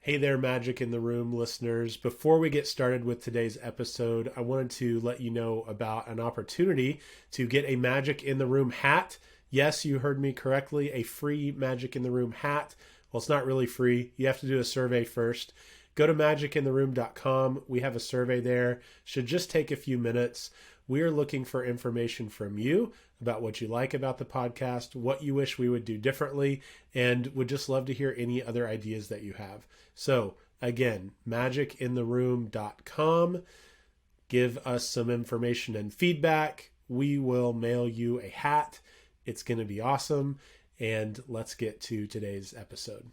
Hey there, Magic in the Room listeners. Before we get started with today's episode, I wanted to let you know about an opportunity to get a Magic in the Room hat. Yes, you heard me correctly, a free Magic in the Room hat. Well, it's not really free. You have to do a survey first. Go to magicintheroom.com. We have a survey there. Should just take a few minutes. We are looking for information from you about what you like about the podcast, what you wish we would do differently, and would just love to hear any other ideas that you have. So again, magicintheroom.com. Give us some information and feedback. We will mail you a hat. It's going to be awesome. And let's get to today's episode.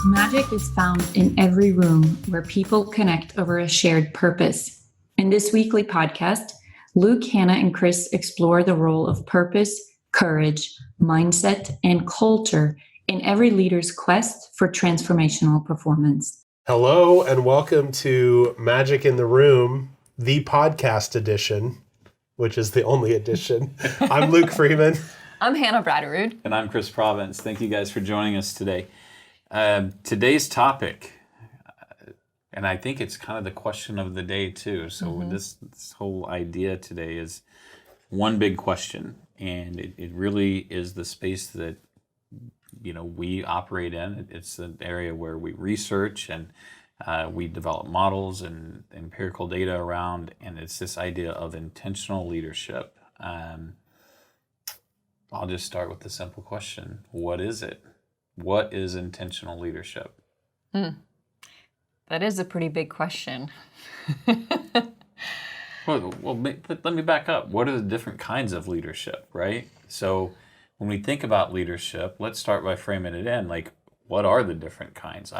Magic is found in every room where people connect over a shared purpose. In this weekly podcast, Luke, Hannah, and Chris explore the role of purpose, courage, mindset, and culture in every leader's quest for transformational performance. Hello, and welcome to Magic in the Room, the podcast edition, which is the only edition. I'm Luke Freeman. I'm Hannah Bratterud. And I'm Chris Province. Thank you guys for joining us today. Today's topic, and I think it's kind of the question of the day too. So this whole idea today is one big question, and it really is the space that we operate in. It's an area where we research and we develop models and empirical data around, and it's this idea of intentional leadership. I'll just start with the simple question: what is it? What is intentional leadership? That is a pretty big question. But let me back up. What are the different kinds of leadership, right? So when we think about leadership, let's start by framing it in. Like, what are the different kinds?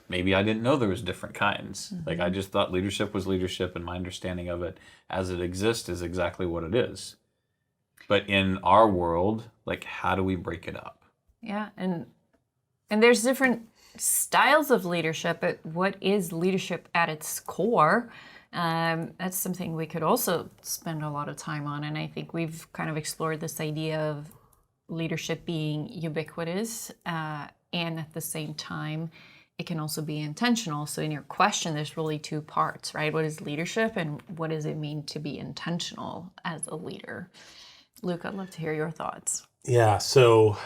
Maybe I didn't know there was different kinds. Like, I just thought leadership was leadership, and my understanding of it as it exists is exactly what it is. But in our world, like, how do we break it up? Yeah, and there's different styles of leadership, but what is leadership at its core? That's something we could also spend a lot of time on, and I think we've kind of explored this idea of leadership being ubiquitous, and at the same time, it can also be intentional. So in your question, there's really two parts, right? What is leadership, and what does it mean to be intentional as a leader? Luke, I'd love to hear your thoughts. Yeah, so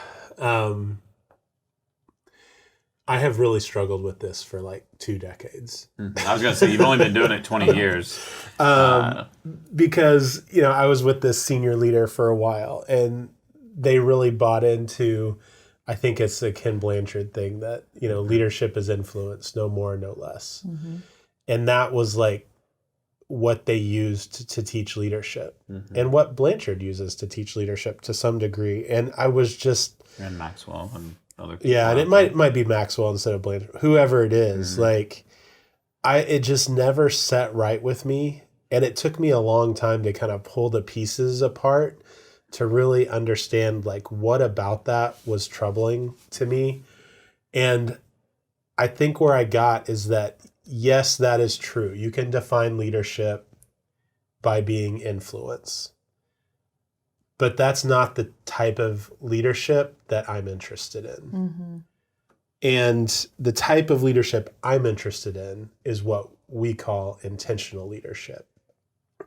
I have really struggled with this for like 2 decades. I was going to say, you've only been doing it 20 years. Because, I was with this senior leader for a while, and they really bought into, I think it's the Ken Blanchard thing that, leadership is influence, no more, no less. And that was like what they used to teach leadership, and what Blanchard uses to teach leadership to some degree. And I was just... And Maxwell and other people. Yeah, and it might be Maxwell instead of Blanchard, whoever it is. Like, it just never set right with me, and it took me a long time to kind of pull the pieces apart to really understand, like, what about that was troubling to me. And I think where I got is that, yes, that is true. You can define leadership by being influence. But that's not the type of leadership that I'm interested in. And the type of leadership I'm interested in is what we call intentional leadership.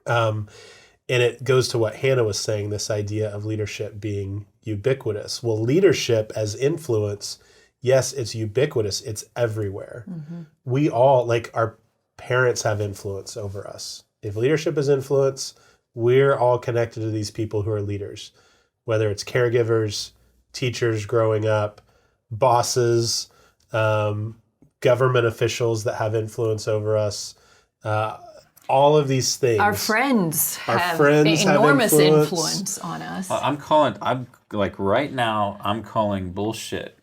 And it goes to what Hannah was saying, this idea of leadership being ubiquitous. Well, leadership as influence, yes, it's ubiquitous. It's everywhere. We all, like, our parents have influence over us. If leadership is influence, we're all connected to these people who are leaders, whether it's caregivers, teachers growing up, bosses, government officials that have influence over us, all of these things. Our friends have enormous influence on us. I'm like, right now, I'm calling bullshit,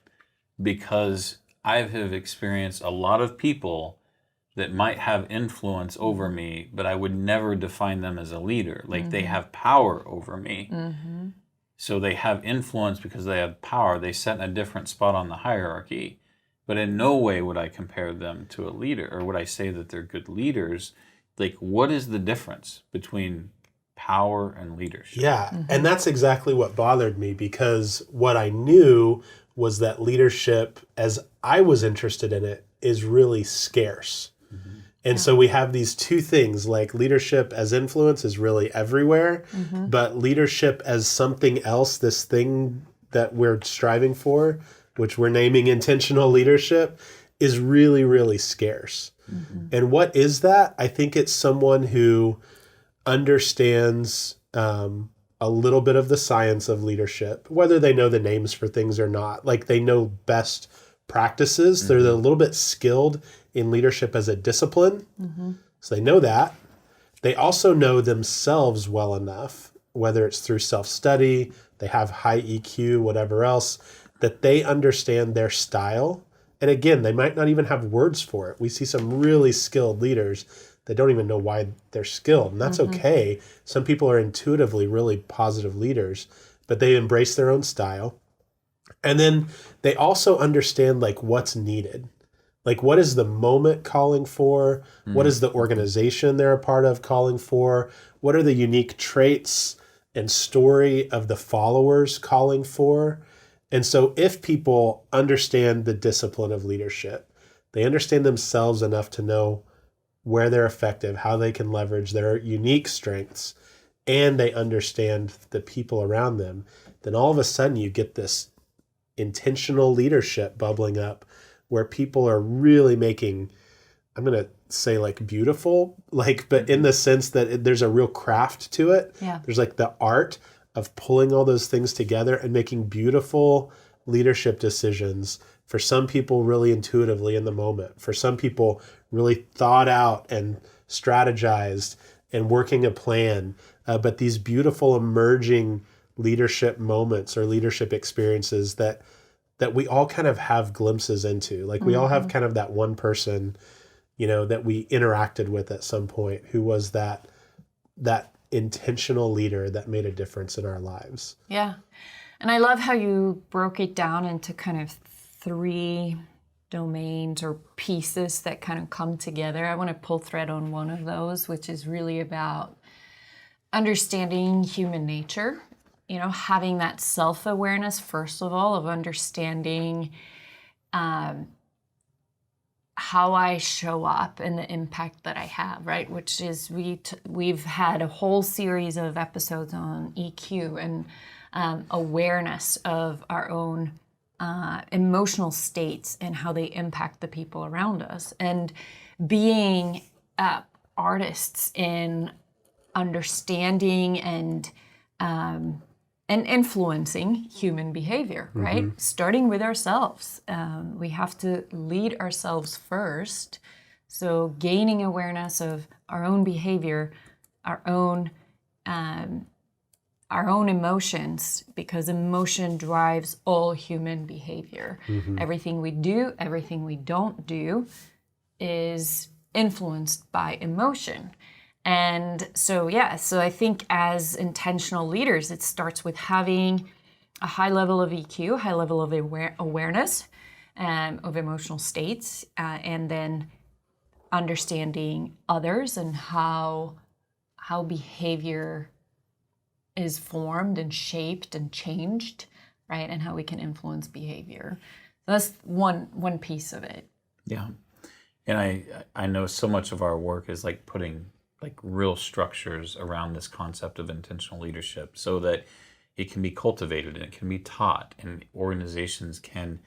because I have experienced a lot of people that might have influence over me, but I would never define them as a leader. Like, they have power over me. So they have influence because they have power. They sit in a different spot on the hierarchy. But in no way would I compare them to a leader, or would I say that they're good leaders. like, what is the difference between power and leadership? Yeah. And that's exactly what bothered me, because what I knew was that leadership, as I was interested in it, is really scarce. And so we have these two things, like leadership as influence is really everywhere, but leadership as something else, this thing that we're striving for, which we're naming intentional leadership, is really, really scarce. And what is that? I think it's someone who understands a little bit of the science of leadership, whether they know the names for things or not. Like, they know best practices. They're a little bit skilled in leadership as a discipline. So they know that. They also know themselves well enough, whether it's through self-study, they have high EQ, whatever else, that they understand their style. And again, they might not even have words for it. We see some really skilled leaders that don't even know why they're skilled, and that's okay. Some people are intuitively really positive leaders, but they embrace their own style. And then they also understand, like, what's needed. Like, what is the moment calling for? What is the organization they're a part of calling for? What are the unique traits and story of the followers calling for? And so if people understand the discipline of leadership, they understand themselves enough to know where they're effective, how they can leverage their unique strengths, and they understand the people around them, then all of a sudden you get this intentional leadership bubbling up where people are really making, I'm going to say, like, beautiful, like, but in the sense that there's a real craft to it. Yeah. There's like the art of pulling all those things together and making beautiful leadership decisions. For some people, really intuitively in the moment. For some people, really thought out and strategized and working a plan. But these beautiful emerging leadership moments or leadership experiences that we all kind of have glimpses into. Like, we all have kind of that one person, you know, that we interacted with at some point who was that intentional leader that made a difference in our lives. Yeah. And I love how you broke it down into kind of 3 domains or pieces that kind of come together. I want to pull thread on one of those, which is really about understanding human nature, you know, having that self-awareness, first of all, of understanding how I show up and the impact that I have, right? Which is, we've had a whole series of episodes on EQ and awareness of our own emotional states and how they impact the people around us, and being artists in understanding and influencing human behavior, right? Starting with ourselves. We have to lead ourselves first. So gaining awareness of our own behavior, our own emotions, because emotion drives all human behavior. Everything we do, everything we don't do is influenced by emotion. And so, so I think as intentional leaders, it starts with having a high level of EQ, high level of awareness of emotional states, and then understanding others and how behavior is formed and shaped and changed, right? And how we can influence behavior. So that's one piece of it. Yeah. And I know so much of our work is like putting like real structures around this concept of intentional leadership so that it can be cultivated and it can be taught, and organizations can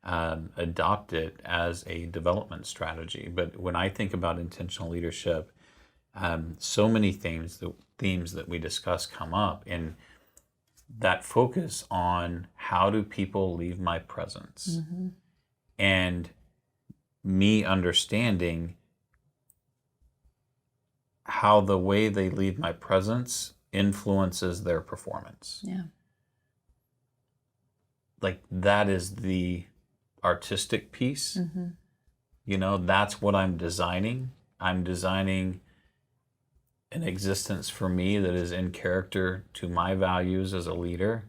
adopt it as a development strategy. But when I think about intentional leadership, so many themes that we discuss come up, and that focus on how do people leave my presence, and me understanding how the way they leave my presence influences their performance. Yeah. Like, that is the artistic piece. You know, that's what I'm designing. I'm designing an existence for me that is in character to my values as a leader,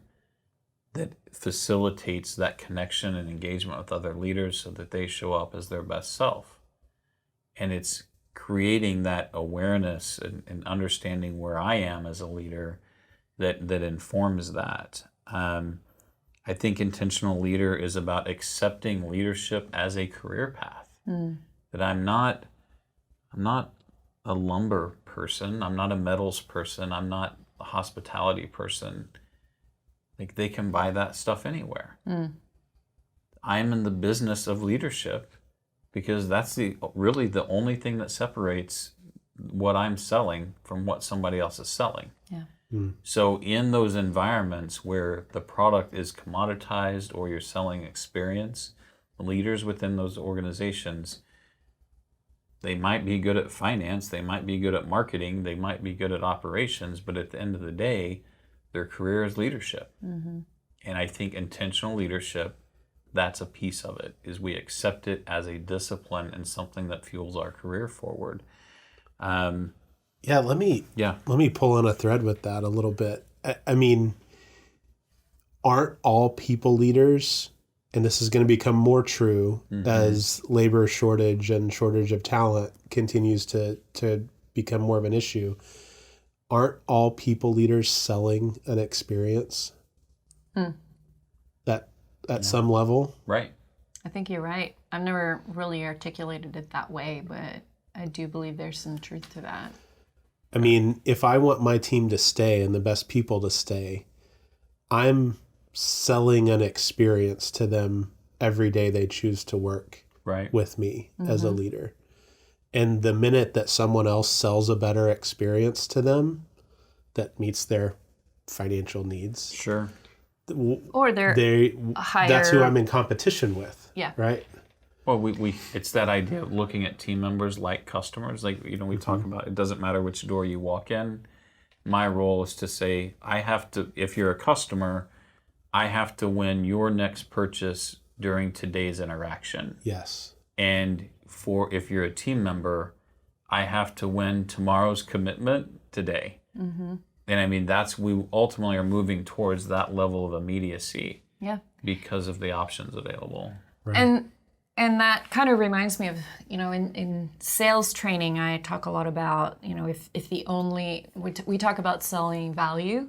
that facilitates that connection and engagement with other leaders so that they show up as their best self. And it's creating that awareness and understanding where I am as a leader that informs that. I think intentional leader is about accepting leadership as a career path. That I'm not a lumber person. I'm not a metals person. I'm not a hospitality person. Like, they can buy that stuff anywhere. I'm in the business of leadership because that's really the only thing that separates what I'm selling from what somebody else is selling. Yeah. So in those environments where the product is commoditized or you're selling experience, leaders within those organizations, they might be good at finance, they might be good at marketing, they might be good at operations, but at the end of the day, their career is leadership. And I think intentional leadership, that's a piece of it, is we accept it as a discipline and something that fuels our career forward. Let me pull on a thread with that a little bit. I mean, aren't all people leaders, and this is going to become more true as labor shortage and shortage of talent continues to become more of an issue, aren't all people leaders selling an experience that at some level? Right. I think you're right. I've never really articulated it that way, but I do believe there's some truth to that. I mean, if I want my team to stay and the best people to stay, I'm selling an experience to them every day they choose to work with me as a leader. And the minute that someone else sells a better experience to them that meets their financial needs, or higher, that's who I'm in competition with. Yeah. Right. Well, we it's that idea of looking at team members like customers. Like, we talk about, it doesn't matter which door you walk in. My role is to say, if you're a customer, I have to win your next purchase during today's interaction. Yes. And if you're a team member, I have to win tomorrow's commitment today. And I mean, we ultimately are moving towards that level of immediacy. Yeah. Because of the options available. Right. And that kind of reminds me of, in sales training, I talk a lot about, if the only, we talk about selling value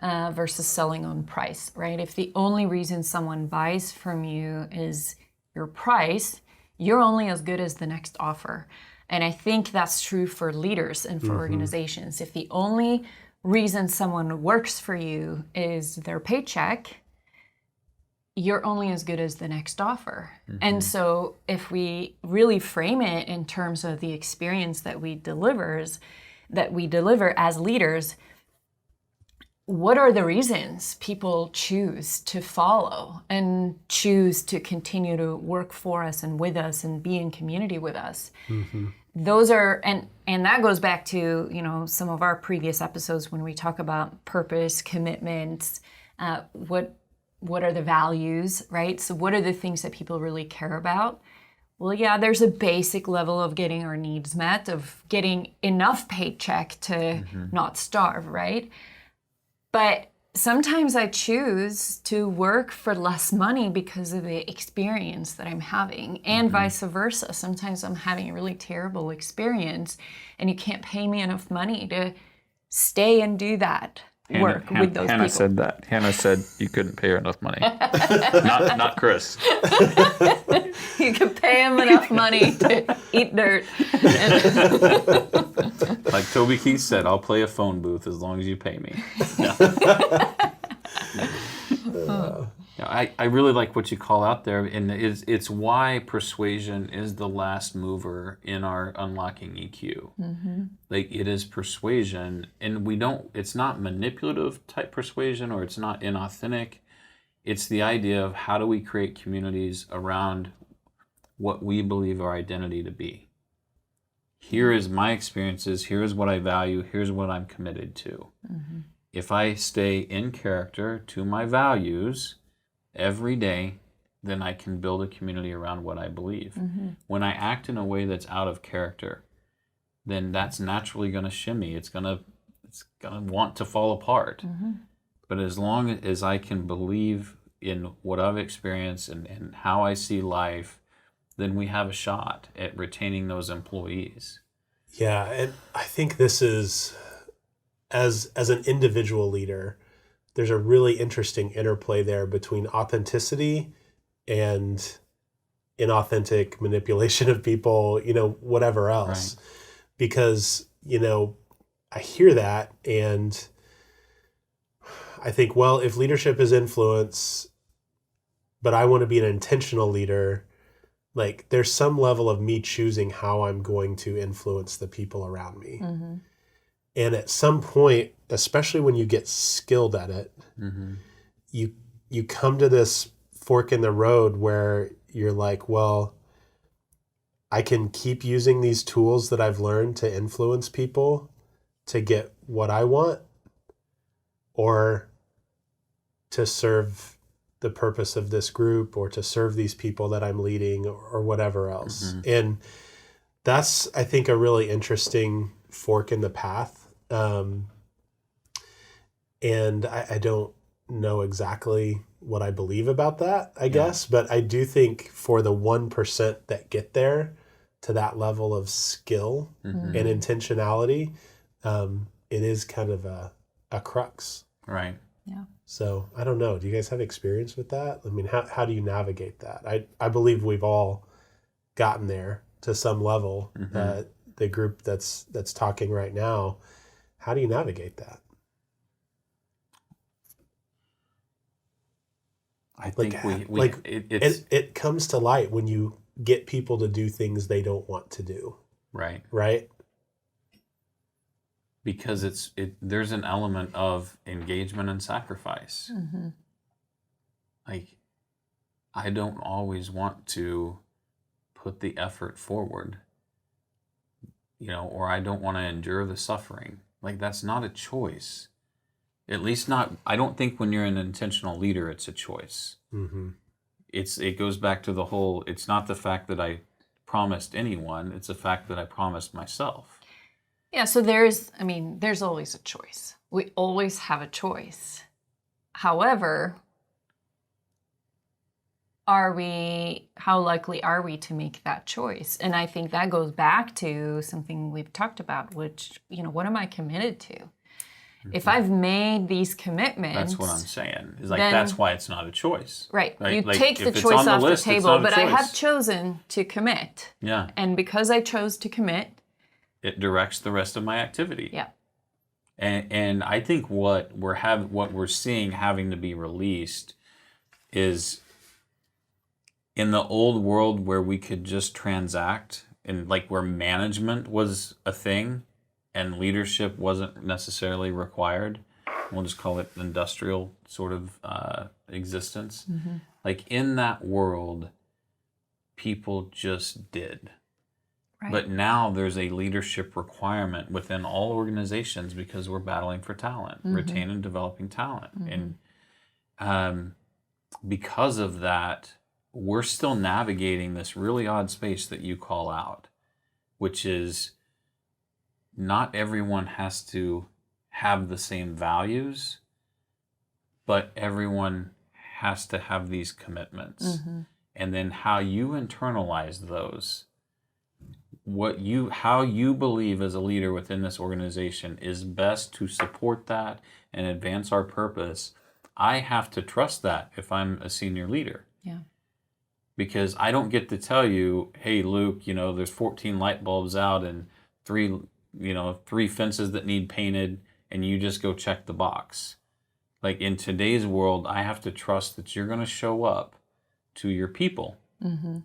versus selling on price, right? If the only reason someone buys from you is your price, you're only as good as the next offer. And I think that's true for leaders and for organizations. If the only reason someone works for you is their paycheck, you're only as good as the next offer. And so if we really frame it in terms of the experience that we deliver as leaders, what are the reasons people choose to follow and choose to continue to work for us and with us and be in community with us? Those are, and that goes back to, some of our previous episodes when we talk about purpose, commitments, what are the values, right? So what are the things that people really care about? Well, yeah, there's a basic level of getting our needs met, of getting enough paycheck to not starve, right? But sometimes I choose to work for less money because of the experience that I'm having, and vice versa. Sometimes I'm having a really terrible experience and you can't pay me enough money to stay and do that work with those Hannah people. said that. Hannah said you couldn't pay her enough money. not Chris. You can pay him enough money to eat dirt. Like Toby Keith said, I'll play a phone booth as long as you pay me. I really like what you call out there, and it's why persuasion is the last mover in our unlocking EQ. Like, it is persuasion, and it's not manipulative type persuasion, or it's not inauthentic. It's the idea of how do we create communities around what we believe our identity to be. Here is my experiences, here's what I value, here's what I'm committed to. If I stay in character to my values every day, then I can build a community around what I believe. When I act in a way that's out of character, then that's naturally going to shimmy. It's gonna want to fall apart. But as long as I can believe in what I've experienced and how I see life, then we have a shot at retaining those employees. Yeah, and I think this is, as an individual leader, there's a really interesting interplay there between authenticity and inauthentic manipulation of people, whatever else. Right. Because, I hear that and I think, well, if leadership is influence, but I want to be an intentional leader, like there's some level of me choosing how I'm going to influence the people around me. Mm-hmm. And at some point, especially when you get skilled at it, Mm-hmm. you come to this fork in the road where you're like, well, I can keep using these tools that I've learned to influence people to get what I want, or to serve the purpose of this group, or to serve these people that I'm leading, or whatever else. Mm-hmm. And that's, I think, a really interesting fork in the path. And I don't know exactly what I believe about that, I guess, but I do think for the 1% that get there to that level of skill Mm-hmm. and intentionality, it is kind of a crux. Right. Yeah. So I don't know. Do you guys have experience with that? I mean, how do you navigate that? I believe we've all gotten there to some level. Mm-hmm. The group that's talking right now, how do you navigate that? I think it comes to light when you get people to do things they don't want to do, right. right? Because there's an element of engagement and sacrifice. Mm-hmm. Like, I don't always want to put the effort forward, or I don't want to endure the suffering. Like, that's not a choice. At least not, I don't think when you're an intentional leader, it's a choice. Mm-hmm. It goes back to the whole, it's not the fact that I promised anyone, it's the fact that I promised myself. Yeah, so there's always a choice. We always have a choice. However, how likely are we to make that choice? And I think that goes back to something we've talked about, which, what am I committed to? Mm-hmm. If I've made these commitments... That's what I'm saying. Is that's why it's not a choice. Right. You Like, take the choice off the table, but I have chosen to commit. Yeah. And because I chose to commit... it directs the rest of my activity. Yeah. And I think what we're seeing having to be released is, in the old world where we could just transact, and like where management was a thing and leadership wasn't necessarily required, we'll just call it industrial sort of existence. Mm-hmm. Like, in that world, people just did. Right. But now there's a leadership requirement within all organizations because we're battling for talent, mm-hmm. retaining and developing talent. Mm-hmm. And because of that, we're still navigating this really odd space that you call out, which is not everyone has to have the same values, but everyone has to have these commitments. Mm-hmm. And then how you internalize those, how you believe as a leader within this organization is best to support that and advance our purpose. I have to trust that if I'm a senior leader. Yeah. Because I don't get to tell you, hey, Luke, there's 14 light bulbs out and three fences that need painted, and you just go check the box. Like, in today's world, I have to trust that you're going to show up to your people, mm-hmm.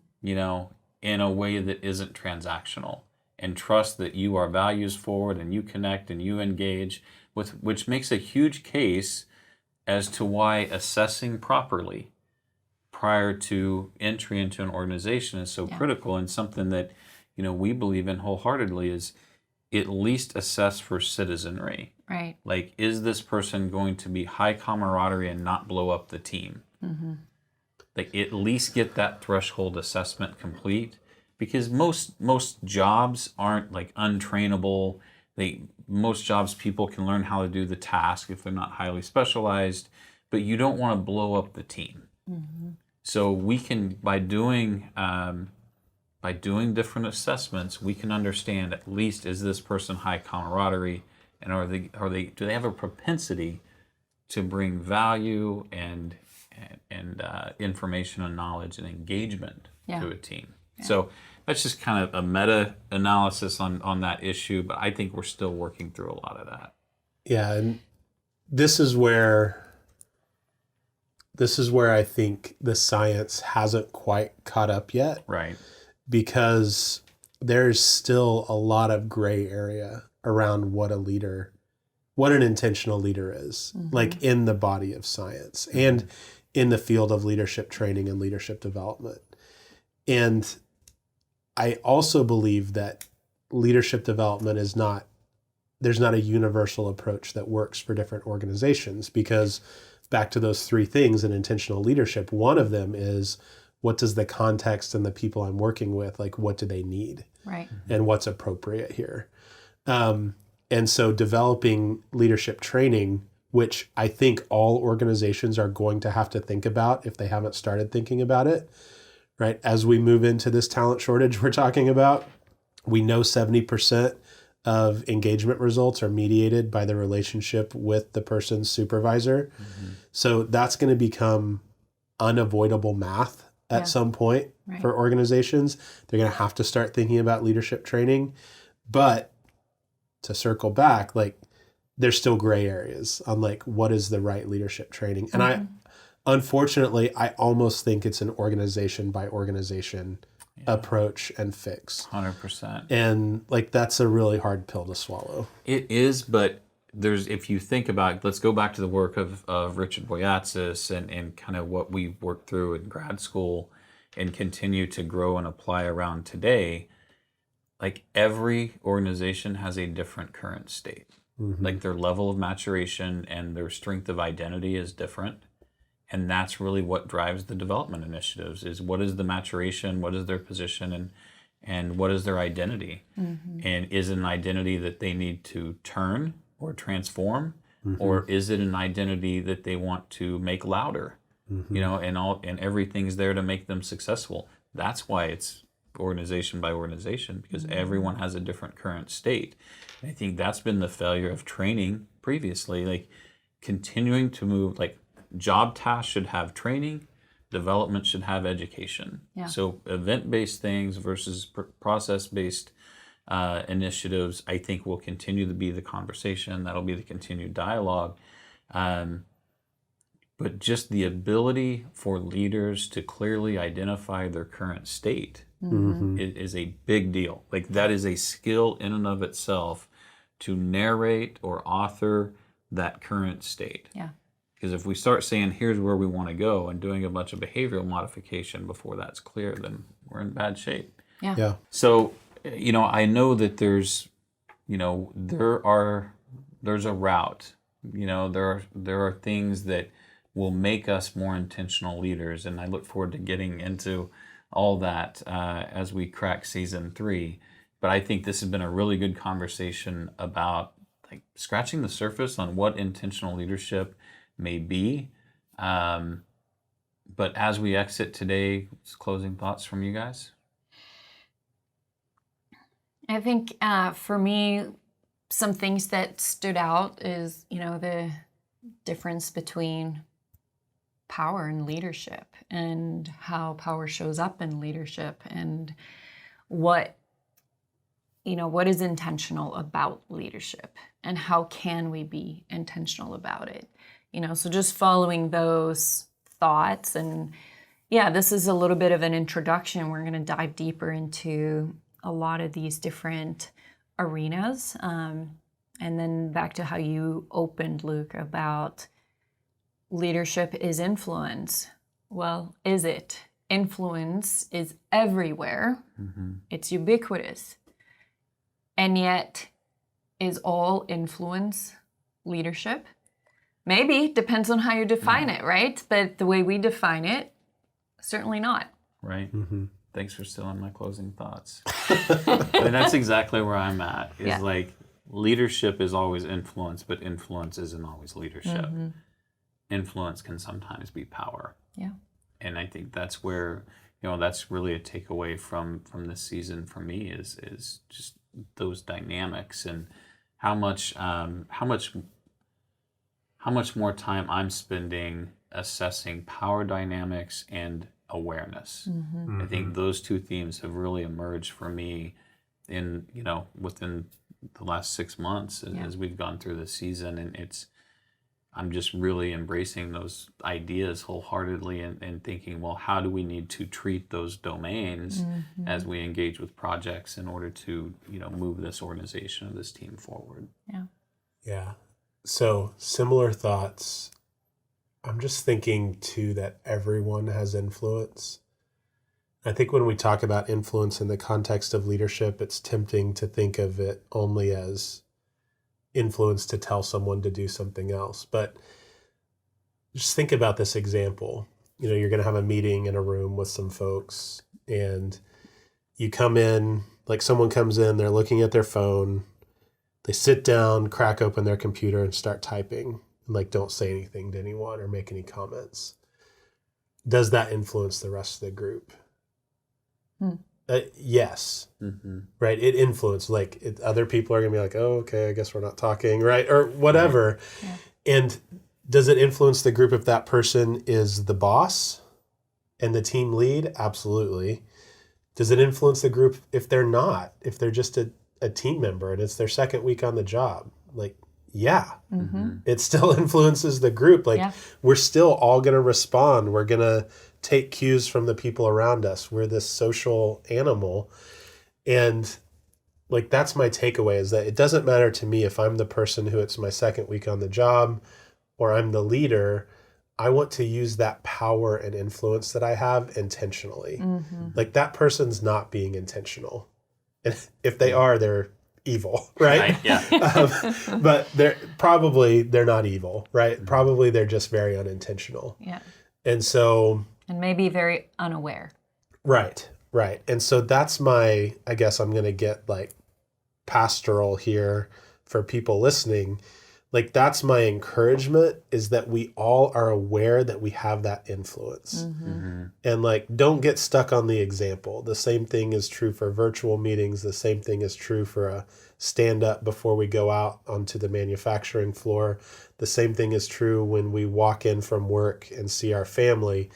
In a way that isn't transactional, and trust that you are values forward and you connect and you engage, which makes a huge case as to why assessing properly prior to entry into an organization is so critical, and something that we believe in wholeheartedly is at least assess for citizenry. Right. Like, is this person going to be high camaraderie and not blow up the team? Mm-hmm. Like, at least get that threshold assessment complete, because most jobs aren't like untrainable. Most jobs, people can learn how to do the task if they're not highly specialized, but you don't want to blow up the team. Mm-hmm. So we can, by doing by doing different assessments, we can understand at least, is this person high camaraderie, and do they have a propensity to bring value and information and knowledge and engagement to a team. Yeah. So that's just kind of a meta analysis on that issue, but I think we're still working through a lot of that. Yeah, and this is where I think the science hasn't quite caught up yet. Right. Because there's still a lot of gray area around what an intentional leader is, like in the body of science and in the field of leadership training and leadership development. And I also believe that leadership development there's not a universal approach that works for different organizations, because back to those three things in intentional leadership, one of them is, what does the context and the people I'm working with, like, what do they need? Right. And what's appropriate here? And so developing leadership training, which I think all organizations are going to have to think about if they haven't started thinking about it, right? As we move into this talent shortage we're talking about, we know 70% of engagement results are mediated by the relationship with the person's supervisor. So that's going to become unavoidable math at some point for organizations. They're going to have to start thinking about leadership training. But to circle back, like, there's still gray areas on, like, what is the right leadership training. And unfortunately, I almost think it's an organization by organization approach and fix. 100%. And, like, that's a really hard pill to swallow. It is, but if you think about, let's go back to the work of Richard Boyatzis and kind of what we worked through in grad school and continue to grow and apply around today. Like, every organization has a different current state. Like, their level of maturation and their strength of identity is different. And that's really what drives the development initiatives, is what is the maturation, what is their position, and what is their identity? And is it an identity that they need to turn or transform, or is it an identity that they want to make louder? You know, and everything's there to make them successful. That's why it's organization by organization, because everyone has a different current state. And I think that's been the failure of training previously, like continuing to move, like, job tasks should have training, development should have education. So event-based things versus process-based initiatives, I think, will continue to be the conversation. That'll be the continued dialogue. But just the ability for leaders to clearly identify their current state is a big deal. Like, that is a skill in and of itself, to narrate or author that current state. Because if we start saying, here's where we want to go, and doing a bunch of behavioral modification before that's clear, then we're in bad shape. So, you know, I know that there's a route. You know, there are things that will make us more intentional leaders, and I look forward to getting into all that as we crack season 3. But I think this has been a really good conversation about, like, scratching the surface on what intentional leadership may be. But as we exit today, closing thoughts from you guys? I think for me, some things that stood out is, you know, the difference between power and leadership, and how power shows up in leadership, and what is intentional about leadership, and how can we be intentional about it. You know, so just following those thoughts. And this is a little bit of an introduction. We're going to dive deeper into a lot of these different arenas. And then back to how you opened, Luke, about leadership is influence. Well, is it? Influence is everywhere. It's ubiquitous. And yet, is all influence leadership? Maybe, depends on how you define it, right? But the way we define it, certainly not. Right. Thanks for stealing my closing thoughts. And that's exactly where I'm at, is like, leadership is always influence, but influence isn't always leadership. Influence can sometimes be power. And I think that's where that's really a takeaway from this season for me is just those dynamics and how much more time I'm spending assessing power dynamics and awareness. I think those two themes have really emerged for me within the last 6 months as we've gone through this season, and I'm just really embracing those ideas wholeheartedly and thinking, well, how do we need to treat those domains as we engage with projects in order to, move this organization or this team forward? Yeah. So similar thoughts. I'm just thinking too that everyone has influence. I think when we talk about influence in the context of leadership, it's tempting to think of it only as influence to tell someone to do something else. But just think about this example. You're going to have a meeting in a room with some folks, and you come in, like someone comes in, they're looking at their phone, they sit down, crack open their computer and start typing, and like don't say anything to anyone or make any comments. Does that influence the rest of the group? Yes. Right. It influences, other people are going to be like, oh, okay, I guess we're not talking, right? Or whatever. Yeah. And does it influence the group if that person is the boss and the team lead? Absolutely. Does it influence the group if they're not, if they're just a team member and it's their second week on the job? Yeah, it still influences the group. We're still all going to respond. We're going to take cues from the people around us. We're this social animal. And that's my takeaway, is that it doesn't matter to me if I'm the person who it's my second week on the job or I'm the leader. I want to use that power and influence that I have intentionally. That person's not being intentional. And if they are, they're evil, right? Yeah. But they're not evil, right? Probably they're just very unintentional. Yeah. And so... And maybe very unaware. Right. And so that's I guess I'm going to get pastoral here for people listening. That's my encouragement, is that we all are aware that we have that influence. And don't get stuck on the example. The same thing is true for virtual meetings. The same thing is true for a stand up before we go out onto the manufacturing floor. The same thing is true when we walk in from work and see our family.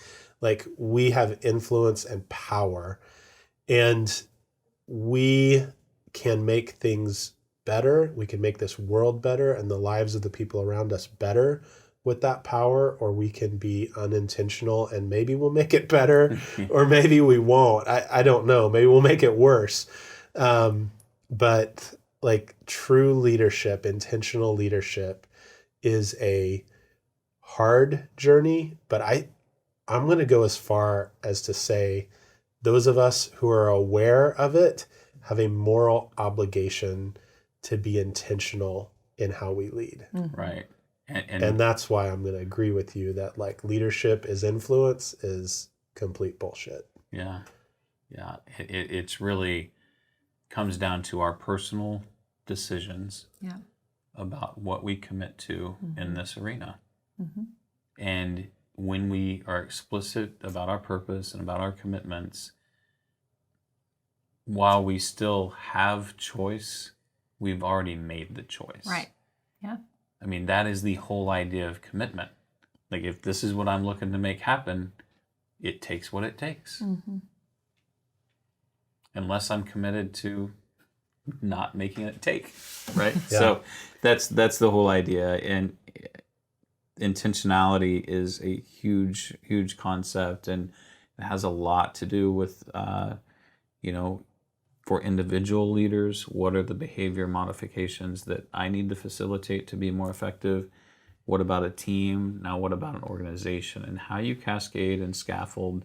We have influence and power, and we can make things better. We can make this world better and the lives of the people around us better with that power, or we can be unintentional and maybe we'll make it better or maybe we won't. I don't know. Maybe we'll make it worse. But true leadership, intentional leadership, is a hard journey, but I'm going to go as far as to say those of us who are aware of it have a moral obligation to be intentional in how we lead. Right. And that's why I'm going to agree with you that leadership is influence is complete bullshit. Yeah. It's really comes down to our personal decisions about what we commit to in this arena. And when we are explicit about our purpose and about our commitments, while we still have choice, we've already made the choice. Right. Yeah. I mean, that is the whole idea of commitment. If this is what I'm looking to make happen, it takes what it takes. Unless I'm committed to not making it take, right? Yeah. So that's the whole idea. And intentionality is a huge concept, and it has a lot to do with for individual leaders, what are the behavior modifications that I need to facilitate to be more effective? What about a team? Now what about an organization? And how you cascade and scaffold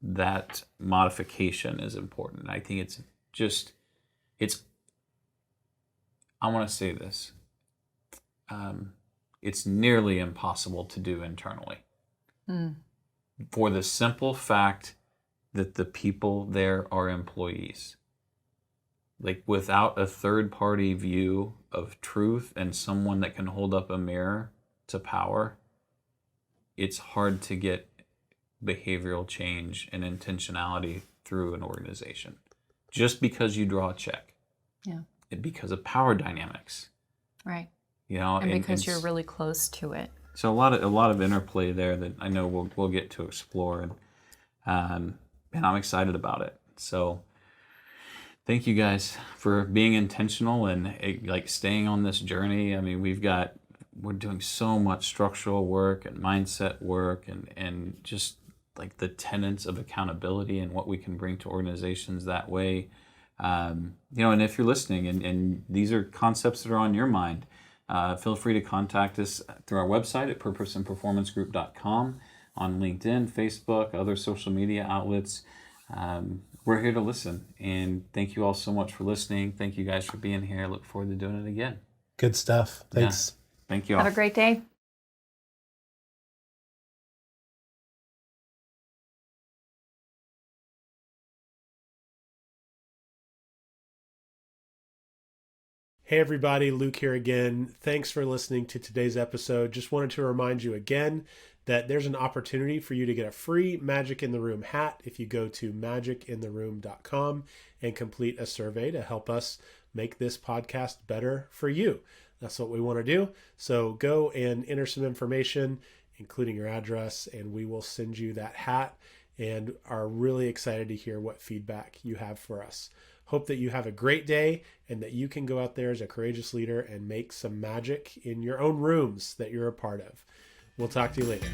that modification is important. I think I want to say this. It's nearly impossible to do internally. For the simple fact that the people there are employees. Without a third-party view of truth and someone that can hold up a mirror to power, it's hard to get behavioral change and intentionality through an organization. Just because you draw a check. Yeah. Because of power dynamics. Right. You know, and because you're really close to it. So a lot of interplay there that I know we'll get to explore, and I'm excited about it. So thank you guys for being intentional and like staying on this journey. I mean, we're doing so much structural work and mindset work and just like the tenets of accountability and what we can bring to organizations that way. You know, and if you're listening and these are concepts that are on your mind, feel free to contact us through our website at purposeandperformancegroup.com, on LinkedIn, Facebook, other social media outlets. We're here to listen. And thank you all so much for listening. Thank you guys for being here. I look forward to doing it again. Good stuff. Thanks. Yeah. Thank you all. Have a great day. Hey everybody, Luke here again. Thanks for listening to today's episode. Just wanted to remind you again that there's an opportunity for you to get a free Magic in the Room hat if you go to magicintheroom.com and complete a survey to help us make this podcast better for you. That's what we want to do. So go and enter some information, including your address, and we will send you that hat, and are really excited to hear what feedback you have for us. Hope that you have a great day and that you can go out there as a courageous leader and make some magic in your own rooms that you're a part of. We'll talk to you later.